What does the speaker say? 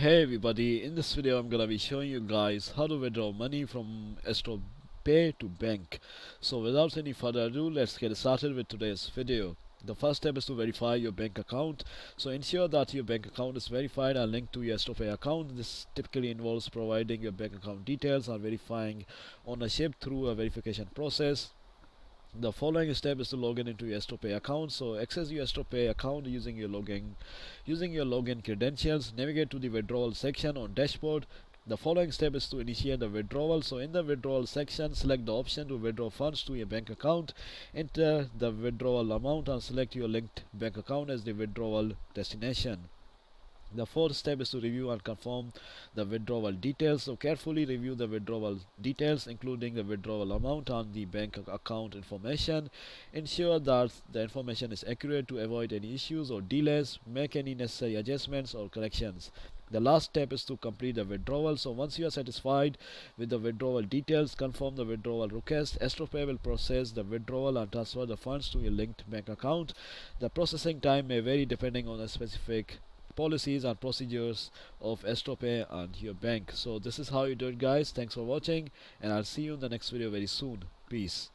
Hey everybody, in this video I'm gonna be showing you guys how to withdraw money from Astropay to bank. So without any further ado, let's get started with today's video. The first step is to verify your bank account. So ensure that your bank account is verified and linked to your Astropay account. This typically involves providing your bank account details and verifying ownership through a verification process. The following step is to log in into your Astropay account. So access your Astropay account using your login credentials. Navigate to the withdrawal section on dashboard. The following step is to initiate the withdrawal. So in the withdrawal section, select the option to withdraw funds to your bank account. Enter the withdrawal amount and select your linked bank account as the withdrawal destination. The fourth step is to review and confirm the withdrawal details. So carefully review the withdrawal details, including the withdrawal amount and the bank account information. Ensure that the information is accurate to avoid any issues or delays. Make any necessary adjustments or corrections. The last step is to complete the withdrawal. So once you are satisfied with the withdrawal details, confirm the withdrawal request. Astropay will process the withdrawal and transfer the funds to your linked bank account. The processing time may vary depending on the specific policies and procedures of Astropay and your bank. So this is how you do it, guys. Thanks for watching, and I'll see you in the next video very soon. Peace.